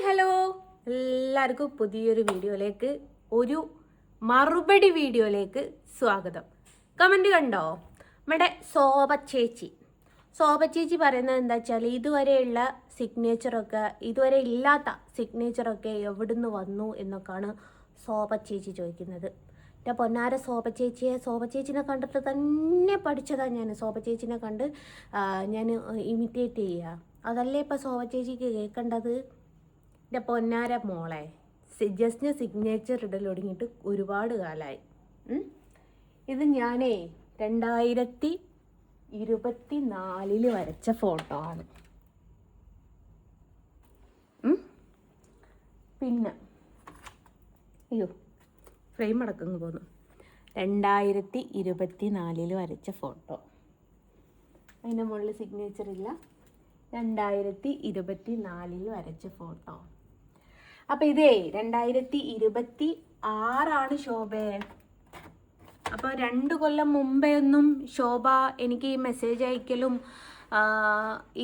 Hello എല്ലാവർക്കും പുതിയൊരു വീഡിയോയിലേക്ക് ഒരു മറുപടി വീഡിയോയിലേക്ക് സ്വാഗതം. കമൻറ്റ് കണ്ടോ? നമ്മുടെ ശോഭ ചേച്ചി പറയുന്നത് എന്താ വെച്ചാൽ ഇതുവരെയുള്ള സിഗ്നേച്ചറൊക്കെ ഇതുവരെ ഇല്ലാത്ത സിഗ്നേച്ചറൊക്കെ എവിടുന്ന് വന്നു എന്നൊക്കെയാണ് ശോഭ ചേച്ചി ചോദിക്കുന്നത്. എൻ്റെ പൊന്നാര ശോഭ ചേച്ചിനെ കണ്ടിട്ട് തന്നെ പഠിച്ചതാണ് ഞാൻ. ശോഭ ചേച്ചിനെ കണ്ട് ഞാൻ ഇമിറ്റേറ്റ് ചെയ്യുക. അതല്ലേ ഇപ്പം ശോഭ ചേച്ചിക്ക് കേൾക്കേണ്ടത്. എൻ്റെ പൊന്നാര മോളെ ജസ്റ്റ് സിഗ്നേച്ചർ ഇടൽ തുടങ്ങിയിട്ട് ഒരുപാട് കാലമായി. ഇത് ഞാനേ 2024 വരച്ച ഫോട്ടോ ആണ്. പിന്നെ അയ്യോ ഫ്രെയിം അടക്കുന്നു പോന്നു. 2024 വരച്ച ഫോട്ടോ. അതിൻ്റെ മുകളിൽ സിഗ്നേച്ചർ ഇല്ല. 2024 വരച്ച ഫോട്ടോ. അപ്പം ഇതേ 2026 ശോഭേ. അപ്പോൾ 2 കൊല്ലം മുമ്പേ ഒന്നും ശോഭ എനിക്ക് ഈ മെസ്സേജ് അയക്കലും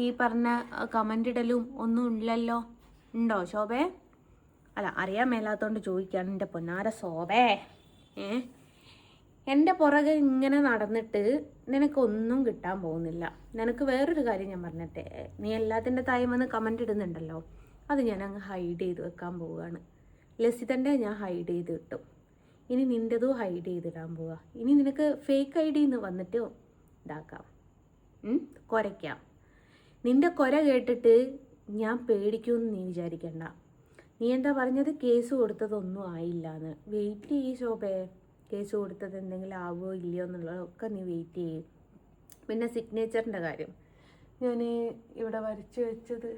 ഈ പറഞ്ഞ കമൻ്റ് ഇടലും ഒന്നും ഇല്ലല്ലോ. ഉണ്ടോ ശോഭേ? അല്ല, അറിയാൻ മേലാത്തോണ്ട് ചോദിക്കുകയാണ്. എൻ്റെ പൊന്നാര ശോഭേ, എൻ്റെ പുറകെ ഇങ്ങനെ നടന്നിട്ട് നിനക്കൊന്നും കിട്ടാൻ പോകുന്നില്ല. നിനക്ക് വേറൊരു കാര്യം ഞാൻ പറഞ്ഞിട്ടെ, നീ എല്ലാത്തിൻ്റെ തായം വന്ന് കമൻ്റ് ഇടുന്നുണ്ടല്ലോ, അത് ഞാൻ അങ്ങ് ഹൈഡ് ചെയ്ത് വെക്കാൻ പോവുകയാണ്. ലസിതൻ്റെ ഞാൻ ഹൈഡ് ചെയ്ത് കിട്ടും. ഇനി നിൻ്റെതും ഹൈഡ് ചെയ്തിടാൻ പോവുക. ഇനി നിനക്ക് ഫേക്ക് ഐ ഡിന്ന് വന്നിട്ട് ഇതാക്കാം, കുരയ്ക്കാം. നിൻ്റെ കുര കേട്ടിട്ട് ഞാൻ പേടിക്കുമെന്ന് നീ വിചാരിക്കണ്ട. നീ എന്താ പറഞ്ഞത്? കേസ് കൊടുത്തതൊന്നും ആയില്ല എന്ന്. വെയിറ്റ് ചെയ്യ് ശോഭേ. കേസ് കൊടുത്തത് എന്തെങ്കിലും ആവുമോ ഇല്ലയോ എന്നുള്ളതൊക്കെ നീ വെയിറ്റ് ചെയ്യും. പിന്നെ സിഗ്നേച്ചറിൻ്റെ കാര്യം, ഞാൻ ഇവിടെ വരച്ച് വെച്ചത്,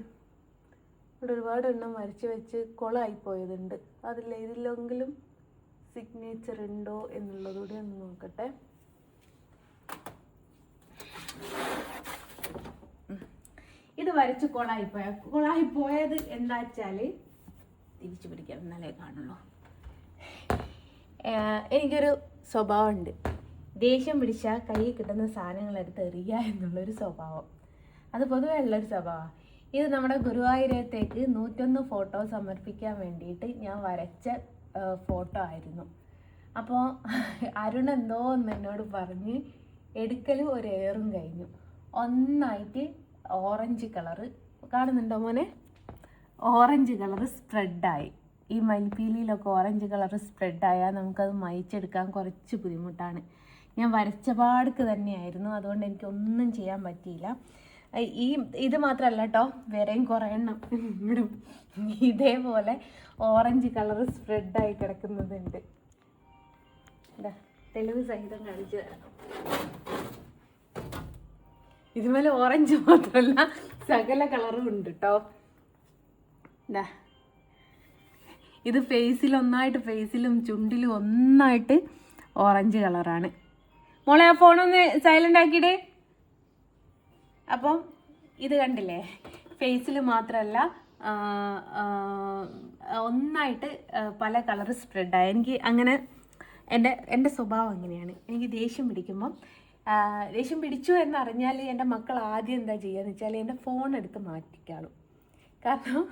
ഇവിടെ ഒരുപാട് എണ്ണം വരച്ച് വെച്ച് കുളമായിപ്പോയതുണ്ട്. ഇതിലെങ്കിലും സിഗ്നേച്ചർ ഉണ്ടോ എന്നുള്ളതുകൂടി ഒന്ന് നോക്കട്ടെ. ഇത് വരച്ച് കുളമായിപ്പോയത് എന്താ വെച്ചാൽ തിരിച്ചു പിടിക്കാം, എന്നാലേ കാണുള്ളൂ. എനിക്കൊരു സ്വഭാവമുണ്ട്, ദേഷ്യം പിടിച്ചാൽ കയ്യിൽ കിട്ടുന്ന സാധനങ്ങളെടുത്ത് എറിയുക എന്നുള്ളൊരു സ്വഭാവം. അത് പൊതുവെ ഉള്ളൊരു സ്വഭാവമാണ്. ഇത് നമ്മുടെ ഗുരുവായൂരത്തേക്ക് 101 ഫോട്ടോ സമർപ്പിക്കാൻ വേണ്ടിയിട്ട് ഞാൻ വരച്ച ഫോട്ടോ ആയിരുന്നു. അപ്പോൾ അരുൺ എന്തോ ഒന്ന് എന്നോട് പറഞ്ഞ് എടുക്കലും ഒരു ഏറും കഴിഞ്ഞു. ഒന്നായിട്ട് ഓറഞ്ച് കളറ് കാണുന്നുണ്ടോ മോനെ? ഓറഞ്ച് കളറ് സ്പ്രെഡായി. ഈ മയിൽപ്പീലിയിലൊക്കെ ഓറഞ്ച് കളറ് സ്പ്രെഡായാൽ നമുക്കത് മയിച്ചെടുക്കാൻ കുറച്ച് ബുദ്ധിമുട്ടാണ്. ഞാൻ വരച്ച പാടുക്ക് തന്നെയായിരുന്നു, അതുകൊണ്ട് എനിക്കൊന്നും ചെയ്യാൻ പറ്റിയില്ല. ഇത് മാത്രമല്ല കേട്ടോ, വേറെയും കുറേ എണ്ണം ഇതേപോലെ ഓറഞ്ച് കളറ് സ്പ്രെഡായി കിടക്കുന്നതുണ്ട്. തെളിവ് സഹിതം കാണിച്ചു തരാം. ഇതുപോലെ ഓറഞ്ച് മാത്രമല്ല സകല കളറും ഉണ്ട് കേട്ടോ. ഇത് ഫേസിലും ചുണ്ടിലും ഒന്നായിട്ട് ഓറഞ്ച് കളറാണ്. മോളെ ആ ഫോണൊന്ന് സൈലൻ്റ് ആക്കിയിടേ. അപ്പം ഇത് കണ്ടില്ലേ, ഫേസിൽ മാത്രമല്ല ഒന്നായിട്ട് പല കളർ സ്പ്രെഡായി. എനിക്ക് അങ്ങനെ എൻ്റെ സ്വഭാവം അങ്ങനെയാണ്. എനിക്ക് ദേഷ്യം പിടിക്കുമ്പം, ദേഷ്യം പിടിച്ചു എന്നറിഞ്ഞാൽ എൻ്റെ മക്കൾ ആദ്യം എന്താ ചെയ്യുകയെന്ന് വെച്ചാൽ എൻ്റെ ഫോൺ എടുത്ത് മാറ്റിക്കാളും. കാരണം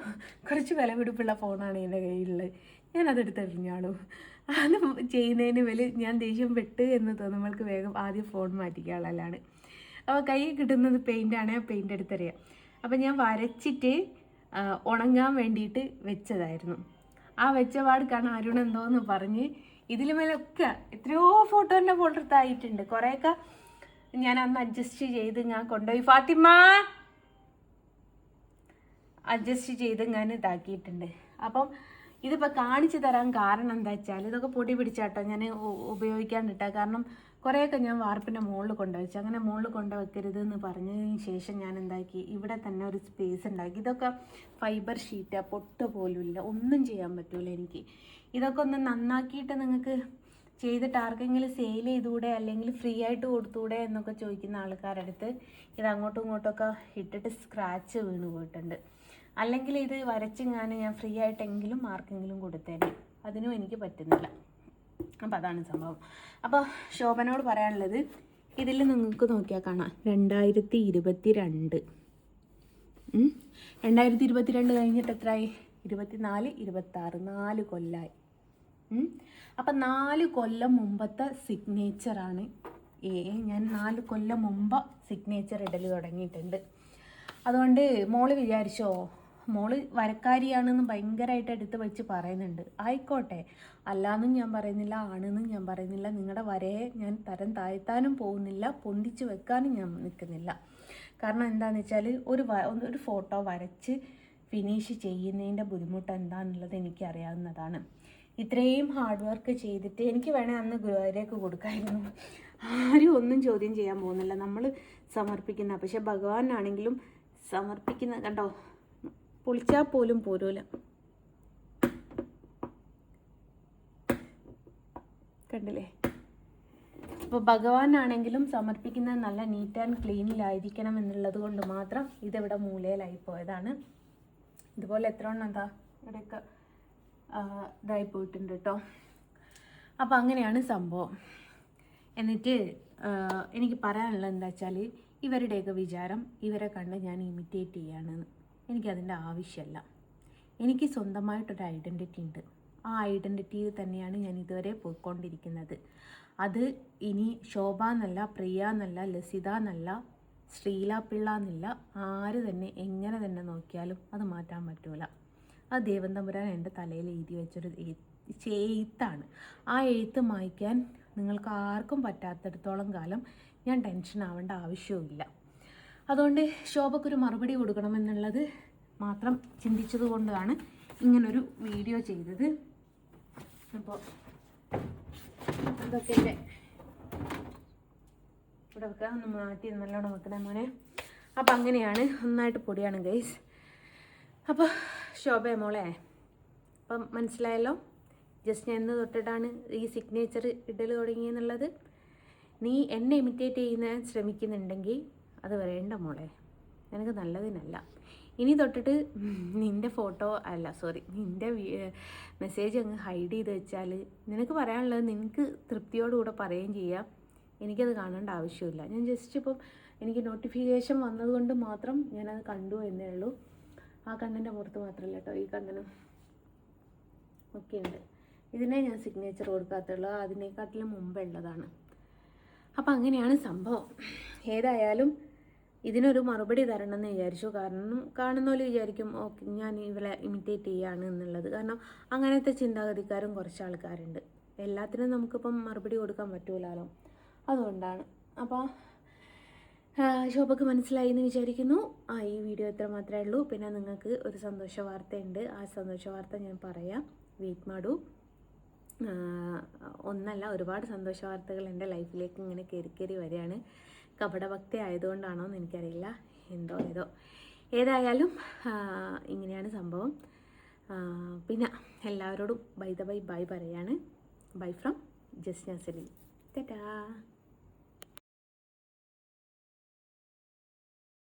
കുറച്ച് വിലപിടിപ്പുള്ള ഫോണാണ് എൻ്റെ കയ്യിലുള്ളത്. ഞാനതെടുത്ത് എറിഞ്ഞാളും. അത് ചെയ്യുന്നതിന് ഞാൻ ദേഷ്യം പെട്ട് എന്ന് തോന്നുമ്പോൾക്ക് വേഗം ആദ്യം ഫോൺ മാറ്റിക്കാളല്ലാണ്. അപ്പോൾ കയ്യിൽ കിട്ടുന്നത് പെയിൻ്റാണ്, പെയിൻ്റ് എടുത്തറിയാം. അപ്പോൾ ഞാൻ വരച്ചിട്ട് ഉണങ്ങാൻ വേണ്ടിയിട്ട് വെച്ചതായിരുന്നു. ആ വെച്ച പാടുക്കാണ് അരുൺ എന്തോന്ന് പറഞ്ഞ് ഇതിൽ മേലൊക്കെ എത്രയോ ഫോട്ടോൻ്റെ ഫോൾഡർത്തായിട്ടുണ്ട്. കുറേയൊക്കെ ഞാൻ അന്ന് അഡ്ജസ്റ്റ് ചെയ്ത് ഞാൻ കൊണ്ടുപോയി ഫാത്തിമ അഡ്ജസ്റ്റ് ചെയ്ത് ഞാൻ ഇതാക്കിയിട്ടുണ്ട്. അപ്പം ഇതിപ്പോൾ കാണിച്ചു തരാൻ കാരണം എന്താ വെച്ചാൽ ഇതൊക്കെ പൊടി പിടിച്ചാട്ടോ ഞാൻ ഉപയോഗിക്കാണ്ടിട്ടാ. കാരണം കുറേയൊക്കെ ഞാൻ വാർപ്പിൻ്റെ മുകളിൽ കൊണ്ടുവച്ചു. അങ്ങനെ മുകളിൽ കൊണ്ടുവെക്കരുത് എന്ന് പറഞ്ഞതിന് ശേഷം ഞാൻ എന്താക്കി, ഇവിടെ തന്നെ ഒരു സ്പേസ് ഉണ്ടാക്കി. ഇതൊക്കെ ഫൈബർ ഷീറ്റാ, പൊട്ട് പോലും ഇല്ല, ഒന്നും ചെയ്യാൻ പറ്റൂല എനിക്ക്. ഇതൊക്കെ ഒന്ന് നന്നാക്കിയിട്ട് നിങ്ങൾക്ക് ചെയ്തിട്ട് ആർക്കെങ്കിലും സെയിൽ ചെയ്തുകൂടെ അല്ലെങ്കിൽ ഫ്രീ ആയിട്ട് കൊടുത്തുകൂടെ എന്നൊക്കെ ചോദിക്കുന്ന ആൾക്കാരുടെ അടുത്ത് ഇത് അങ്ങോട്ടും ഇങ്ങോട്ടൊക്കെ ഇട്ടിട്ട് സ്ക്രാച്ച് വീണ് പോയിട്ടുണ്ട്. അല്ലെങ്കിൽ ഇത് വരച്ച് ഞാൻ ഫ്രീ ആയിട്ടെങ്കിലും ആർക്കെങ്കിലും കൊടുത്തേനെ. അതിനും എനിക്ക് പറ്റുന്നില്ല. അപ്പോൾ അതാണ് സംഭവം. അപ്പോൾ ശോഭനോട് പറയാനുള്ളത്, ഇതിൽ നിങ്ങൾക്ക് നോക്കിയാൽ കാണാം 2022 കഴിഞ്ഞിട്ട് എത്രയായി? 24, 26 4 കൊല്ലമായി. അപ്പം 4 കൊല്ലം മുമ്പത്തെ സിഗ്നേച്ചറാണ്. ഞാൻ 4 കൊല്ലം മുമ്പ് സിഗ്നേച്ചർ ഇടൽ തുടങ്ങിയിട്ടുണ്ട്. അതുകൊണ്ട് മോള് വിചാരിച്ചോ മോള് വരക്കാരിയാണെന്ന് ഭയങ്കരമായിട്ട് എടുത്ത് വെച്ച് പറയുന്നുണ്ട്. ആയിക്കോട്ടെ, അല്ലാന്നും ഞാൻ പറയുന്നില്ല, ആണെന്നും ഞാൻ പറയുന്നില്ല. നിങ്ങളുടെ വരയെ ഞാൻ തരം താഴ്ത്താനും പോകുന്നില്ല, പൊന്തിച്ച് വെക്കാനും ഞാൻ നിൽക്കുന്നില്ല. കാരണം എന്താണെന്ന് വെച്ചാൽ ഒരു ഫോട്ടോ വരച്ച് ഫിനിഷ് ചെയ്യുന്നതിൻ്റെ ബുദ്ധിമുട്ട് എന്താണെന്നുള്ളത് എനിക്കറിയാവുന്നതാണ്. ഇത്രയും ഹാർഡ് വർക്ക് ചെയ്തിട്ട് എനിക്ക് വേണേൽ അന്ന് ഗുരുവായൂരേക്ക് കൊടുക്കായിരുന്നു. ആരും ഒന്നും ചോദ്യം ചെയ്യാൻ പോകുന്നില്ല. നമ്മൾ സമർപ്പിക്കുന്ന, പക്ഷെ ഭഗവാനാണെങ്കിലും സമർപ്പിക്കുന്ന കണ്ടോ, പൊളിച്ചാൽ പോലും പോരൂല. കണ്ടില്ലേ? അപ്പോൾ ഭഗവാനാണെങ്കിലും സമർപ്പിക്കുന്നത് നല്ല നീറ്റ് ആൻഡ് ക്ലീനിലായിരിക്കണം എന്നുള്ളത് കൊണ്ട് മാത്രം ഇതിവിടെ മൂലയിലായി പോയതാണ്. ഇതുപോലെ എത്ര എണ്ണം എന്താ ഇവിടെയൊക്കെ ഇതായി പോയിട്ടുണ്ട് കേട്ടോ. അപ്പോൾ അങ്ങനെയാണ് സംഭവം. എന്നിട്ട് എനിക്ക് പറയാനുള്ളത് എന്താ വെച്ചാൽ, ഇവരുടെയൊക്കെ വിചാരം ഇവരെ കണ്ട് ഞാൻ ഇമിറ്റേറ്റ് ചെയ്യുകയാണെന്ന്. എനിക്കതിൻ്റെ ആവശ്യമല്ല. എനിക്ക് സ്വന്തമായിട്ടൊരു ഐഡൻറ്റിറ്റി ഉണ്ട്. ആ ഐഡൻറ്റിറ്റിയിൽ തന്നെയാണ് ഞാൻ ഇതുവരെ പോയിക്കൊണ്ടിരിക്കുന്നത്. അത് ഇനി ശോഭ എന്നല്ല, പ്രിയ എന്നല്ല, ലസിത എന്നല്ല, ശ്രീല പിള്ള എന്നില്ല, ആര് തന്നെ എങ്ങനെ തന്നെ നോക്കിയാലും അത് മാറ്റാൻ പറ്റൂല. അത് ദൈവം തമ്പുരാൻ എൻ്റെ തലയിൽ എഴുതി വെച്ചൊരു എഴുത്താണ്. ആ എഴുത്ത് മായ്ക്കാൻ നിങ്ങൾക്ക് ആർക്കും പറ്റാത്തിടത്തോളം കാലം ഞാൻ ടെൻഷൻ ആവേണ്ട ആവശ്യവുമില്ല. അതുകൊണ്ട് ശോഭക്കൊരു മറുപടി കൊടുക്കണമെന്നുള്ളത് മാത്രം ചിന്തിച്ചത് കൊണ്ടാണ് ഇങ്ങനൊരു വീഡിയോ ചെയ്തത്. അപ്പോൾ അതൊക്കെ എൻ്റെ ഇവിടെ വെക്കുക, ഒന്ന് മാറ്റി നല്ലോണം വെക്കണേ മോനെ. അപ്പം അങ്ങനെയാണ്, നന്നായിട്ട് പൊടിയാണ് ഗൈസ്. അപ്പോൾ ശോഭ മോളെ, അപ്പം മനസ്സിലായല്ലോ ജസ്റ്റ് ഞാൻ എന്ന് തൊട്ടിട്ടാണ് ഈ സിഗ്നേച്ചർ ഇടൽ തുടങ്ങിയെന്നുള്ളത്. നീ എന്നെ ഇമിറ്റേറ്റ് ചെയ്യാൻ ശ്രമിക്കുന്നുണ്ടെങ്കിൽ അത് വേണ്ട മോളെ, എനിക്ക് നല്ലതിനല്ല. ഇനി തൊട്ടിട്ട് നിൻ്റെ ഫോട്ടോ നിൻ്റെ മെസ്സേജ് അങ്ങ് ഹൈഡ് ചെയ്ത് വെച്ചാൽ നിനക്ക് പറയാനുള്ളത് നിനക്ക് തൃപ്തിയോടുകൂടെ പറയുകയും ചെയ്യാം. എനിക്കത് കാണേണ്ട ആവശ്യമില്ല. ഞാൻ ജസ്റ്റ് ഇപ്പം എനിക്ക് നോട്ടിഫിക്കേഷൻ വന്നതുകൊണ്ട് മാത്രം ഞാനത് കണ്ടു എന്നേ ഉള്ളൂ. ആ കണ്ണിൻ്റെ പുറത്ത് മാത്രമല്ല കേട്ടോ, ഈ കണ്ണിനും ഒക്കെ ഉണ്ട്. ഇതിനെ ഞാൻ സിഗ്നേച്ചർ കൊടുക്കാത്തുള്ളൂ, അതിനേക്കാട്ടിലും മുമ്പുള്ളതാണ്. അപ്പം അങ്ങനെയാണ് സംഭവം. ഏതായാലും ഇതിനൊരു മറുപടി തരണമെന്ന് വിചാരിച്ചു. കാരണം കാണുന്നപോലെ വിചാരിക്കും ഓക്കെ ഞാൻ ഇവളെ ഇമിറ്റേറ്റ് ചെയ്യാണ് എന്നുള്ളത്. കാരണം അങ്ങനത്തെ ചിന്താഗതിക്കാരും കുറച്ച് ആൾക്കാരുണ്ട്. എല്ലാത്തിനും നമുക്കിപ്പം മറുപടി കൊടുക്കാൻ പറ്റൂലല്ലോ, അതുകൊണ്ടാണ്. അപ്പോൾ ശോഭക്ക് മനസ്സിലായി എന്ന് വിചാരിക്കുന്നു. ഈ വീഡിയോ ഇത്ര മാത്രമേ ഉള്ളൂ. പിന്നെ നിങ്ങൾക്ക് ഒരു സന്തോഷ വാർത്തയുണ്ട്. ആ സന്തോഷ വാർത്ത ഞാൻ പറയാം, വെയിറ്റ് മാഡു. ഒന്നല്ല, ഒരുപാട് സന്തോഷ വാർത്തകൾ എൻ്റെ ലൈഫിലേക്ക് ഇങ്ങനെ കയറി വരികയാണ്. കപടഭക്തി ആയതുകൊണ്ടാണോ എന്ന് എനിക്കറിയില്ല, ഏതോ ഏതായാലും ഇങ്ങനെയാണ് സംഭവം. പിന്നെ എല്ലാവരോടും ബൈ പറയാണ്. Bye from Jasna Saleem. ടാറ്റാ.